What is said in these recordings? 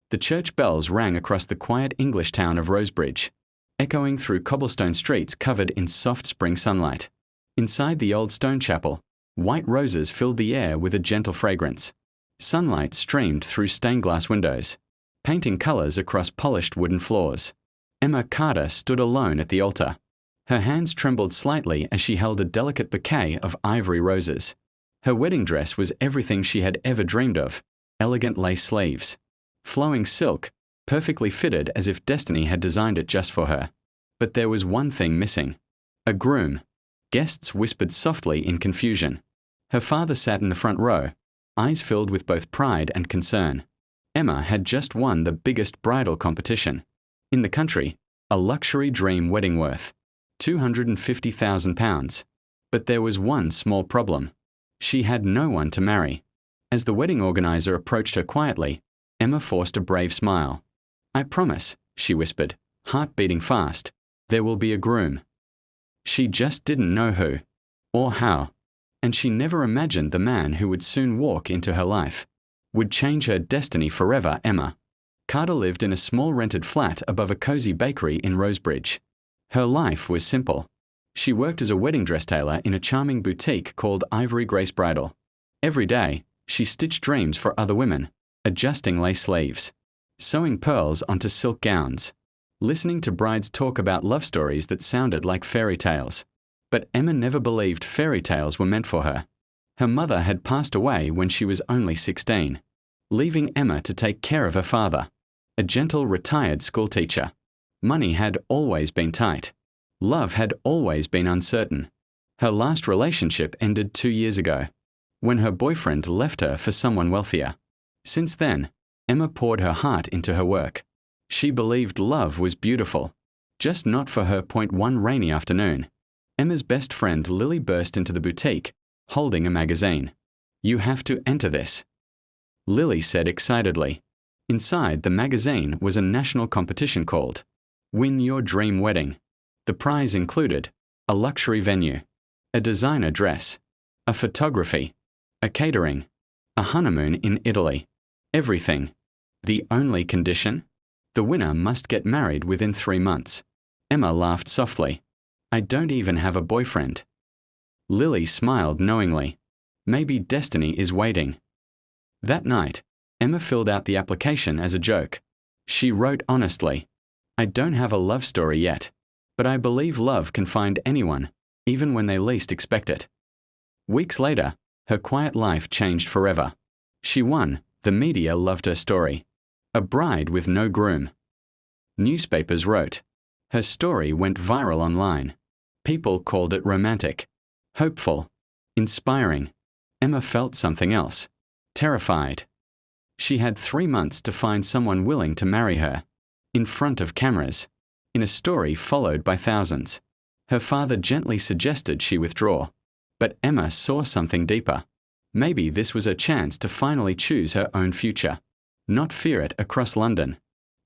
The church bells rang across the quiet English town of Rosebridge, echoing through cobblestone streets covered in soft spring sunlight. Inside the old stone chapel, white roses filled the air with a gentle fragrance. Sunlight streamed through stained glass windows, painting colors across polished wooden floors. Emma Carter stood alone at the altar. Her hands trembled slightly as she held a delicate bouquet of ivory roses. Her wedding dress was everything she had ever dreamed of: elegant lace sleeves, flowing silk, perfectly fitted as if destiny had designed it just for her. But there was one thing missing: a groom. Guests whispered softly in confusion. Her father sat in the front row, eyes filled with both pride and concern. Emma had just won the biggest bridal competition in the country, a luxury dream wedding worth £250,000. But there was one small problem. She had no one to marry. As the wedding organizer approached her quietly, Emma forced a brave smile. "I promise," she whispered, heart beating fast, "there will be a groom." She just didn't know who or how, and she never imagined the man who would soon walk into her life would change her destiny forever. Emma Carter lived in a small rented flat above a cozy bakery in Rosebridge. Her life was simple. She worked as a wedding dress tailor in a charming boutique called Ivory Grace Bridal. Every day, she stitched dreams for other women, adjusting lace sleeves, sewing pearls onto silk gowns, listening to brides talk about love stories that sounded like fairy tales. But Emma never believed fairy tales were meant for her. Her mother had passed away when she was only 16, leaving Emma to take care of her father, a gentle retired schoolteacher. Money had always been tight. Love had always been uncertain. Her last relationship ended 2 years ago, when her boyfriend left her for someone wealthier. Since then, Emma poured her heart into her work. She believed love was beautiful, just not for her. One rainy afternoon, Emma's best friend Lily burst into the boutique, holding a magazine. "You have to enter this," Lily said excitedly. Inside the magazine was a national competition called Win Your Dream Wedding. The prize included a luxury venue, a designer dress, a photography, a catering, a honeymoon in Italy. Everything. The only condition? The winner must get married within 3 months. Emma laughed softly. "I don't even have a boyfriend." Lily smiled knowingly. Maybe destiny is waiting. That night, Emma filled out the application as a joke. She wrote honestly, "I don't have a love story yet, but I believe love can find anyone, even when they least expect it." Weeks later, her quiet life changed forever. She won. The media loved her story. A bride with no groom. Newspapers wrote. Her story went viral online. People called it romantic, hopeful, inspiring. Emma felt something else. Terrified. She had 3 months to find someone willing to marry her. In front of cameras. In a story followed by thousands. Her father gently suggested she withdraw. But Emma saw something deeper. Maybe this was her chance to finally choose her own future, not fear it. Across London,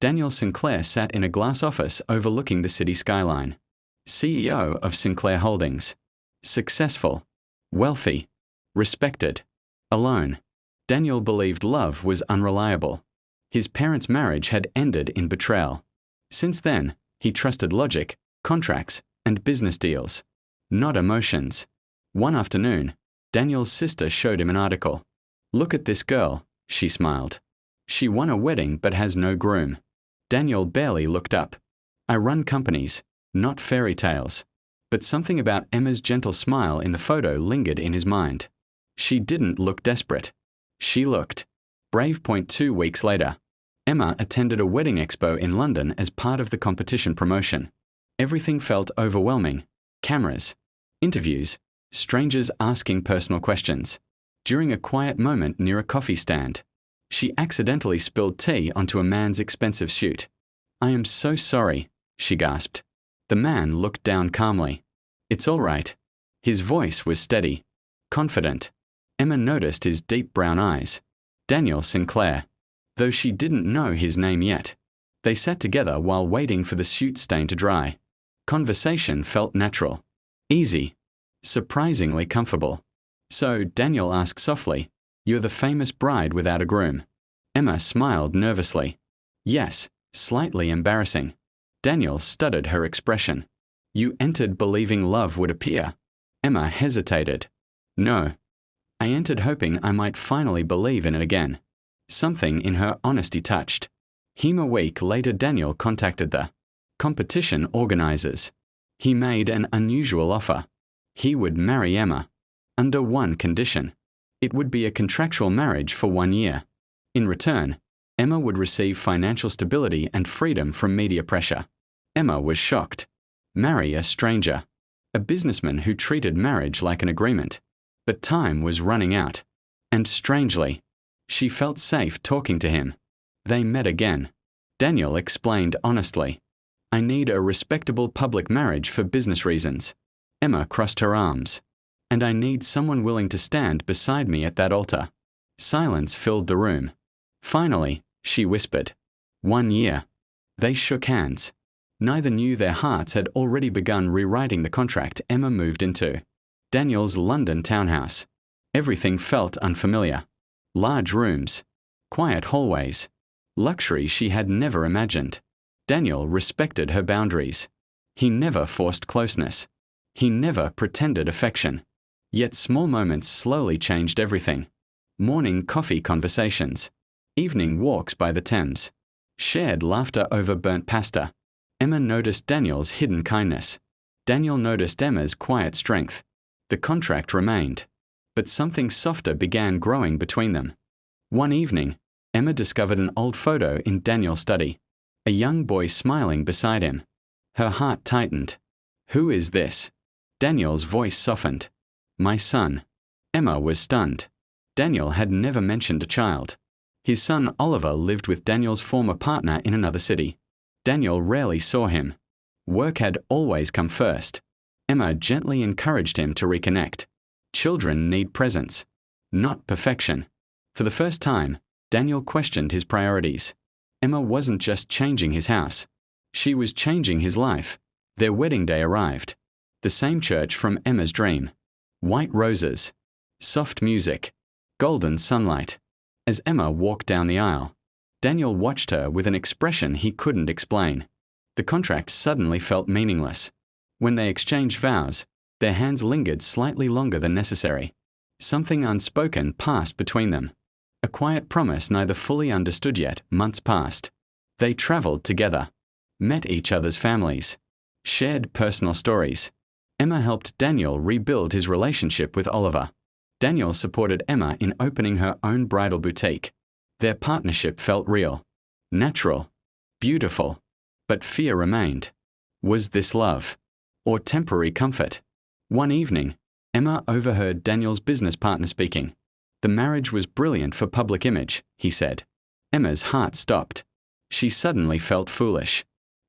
Daniel Sinclair sat in a glass office overlooking the city skyline. CEO of Sinclair Holdings. Successful. Wealthy. Respected. Alone. Daniel believed love was unreliable. His parents' marriage had ended in betrayal. Since then, he trusted logic, contracts, and business deals, not emotions. One afternoon, Daniel's sister showed him an article. "Look at this girl," she smiled. "She won a wedding but has no groom." Daniel barely looked up. "I run companies, not fairy tales." But something about Emma's gentle smile in the photo lingered in his mind. She didn't look desperate. She looked brave. 2 weeks later, Emma attended a wedding expo in London as part of the competition promotion. Everything felt overwhelming. Cameras, interviews, strangers asking personal questions. During a quiet moment near a coffee stand, she accidentally spilled tea onto a man's expensive suit. "I am so sorry," she gasped. The man looked down calmly. "It's all right." His voice was steady, confident. Emma noticed his deep brown eyes. Daniel Sinclair. Though she didn't know his name yet. They sat together while waiting for the suit stain to dry. Conversation felt natural, easy, surprisingly comfortable. So Daniel asked softly, "You're the famous bride without a groom." Emma smiled nervously. Yes, slightly embarrassing. Daniel studied her expression. You entered believing love would appear. Emma hesitated. No. I entered hoping I might finally believe in it again. Something in her honesty touched. A week later, Daniel contacted the competition organizers. He made an unusual offer. He would marry Emma. Under one condition. It would be a contractual marriage for 1 year. In return, Emma would receive financial stability and freedom from media pressure. Emma was shocked. Marry a stranger. A businessman who treated marriage like an agreement. But time was running out. And strangely, she felt safe talking to him. They met again. Daniel explained honestly. I need a respectable public marriage for business reasons. Emma crossed her arms. And I need someone willing to stand beside me at that altar. Silence filled the room. Finally, she whispered, 1 year. They shook hands. Neither knew their hearts had already begun rewriting the contract Emma moved into. Daniel's London townhouse. Everything felt unfamiliar. Large rooms. Quiet hallways. Luxury she had never imagined. Daniel respected her boundaries. He never forced closeness. He never pretended affection. Yet small moments slowly changed everything. Morning coffee conversations. Evening walks by the Thames. Shared laughter over burnt pasta. Emma noticed Daniel's hidden kindness. Daniel noticed Emma's quiet strength. The contract remained. But something softer began growing between them. One evening, Emma discovered an old photo in Daniel's study. A young boy smiling beside him. Her heart tightened. Who is this? Daniel's voice softened. My son. Emma was stunned. Daniel had never mentioned a child. His son Oliver lived with Daniel's former partner in another city. Daniel rarely saw him. Work had always come first. Emma gently encouraged him to reconnect. Children need presence, not perfection. For the first time, Daniel questioned his priorities. Emma wasn't just changing his house. She was changing his life. Their wedding day arrived. The same church from Emma's dream. White roses. Soft music. Golden sunlight. As Emma walked down the aisle, Daniel watched her with an expression he couldn't explain. The contract suddenly felt meaningless. When they exchanged vows, their hands lingered slightly longer than necessary. Something unspoken passed between them. A quiet promise neither fully understood yet. Months passed. They traveled together. Met each other's families. Shared personal stories. Emma helped Daniel rebuild his relationship with Oliver. Daniel supported Emma in opening her own bridal boutique. Their partnership felt real, natural, beautiful. But fear remained. Was this love? Or temporary comfort? One evening, Emma overheard Daniel's business partner speaking. The marriage was brilliant for public image, he said. Emma's heart stopped. She suddenly felt foolish.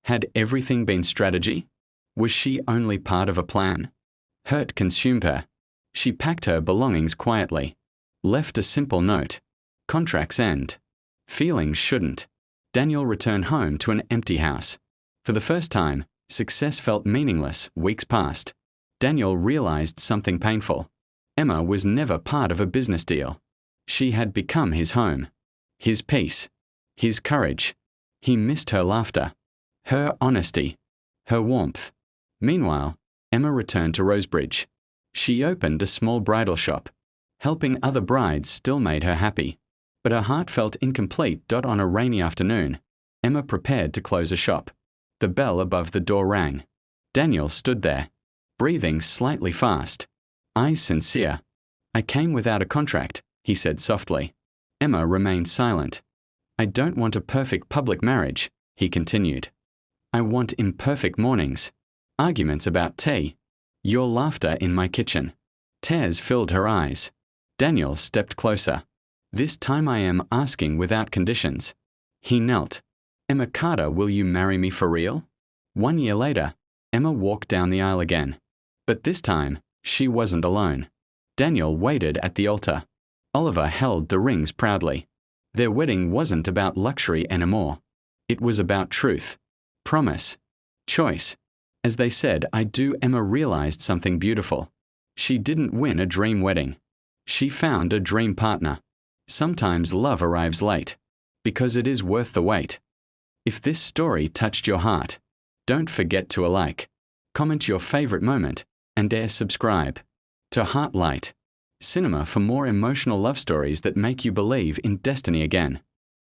Had everything been strategy? Was she only part of a plan? Hurt consumed her. She packed her belongings quietly. Left a simple note. Contracts end. Feelings shouldn't. Daniel returned home to an empty house. For the first time, success felt meaningless. Weeks passed. Daniel realized something painful. Emma was never part of a business deal. She had become his home. His peace. His courage. He missed her laughter. Her honesty. Her warmth. Meanwhile, Emma returned to Rosebridge. She opened a small bridal shop. Helping other brides still made her happy. But her heart felt incomplete. On a rainy afternoon, Emma prepared to close a shop. The bell above the door rang. Daniel stood there, breathing slightly fast. Eyes sincere. I came without a contract, he said softly. Emma remained silent. I don't want a perfect public marriage, he continued. I want imperfect mornings. Arguments about tea. Your laughter in my kitchen. Tears filled her eyes. Daniel stepped closer. This time I am asking without conditions. He knelt. Emma Carter, will you marry me for real? 1 year later, Emma walked down the aisle again. But this time, she wasn't alone. Daniel waited at the altar. Oliver held the rings proudly. Their wedding wasn't about luxury anymore. It was about truth, promise, choice. As they said, I do, Emma realized something beautiful. She didn't win a dream wedding. She found a dream partner. Sometimes love arrives late, because it is worth the wait. If this story touched your heart, don't forget to like, comment your favorite moment, and dare subscribe to Heartlight Cinema for more emotional love stories that make you believe in destiny again.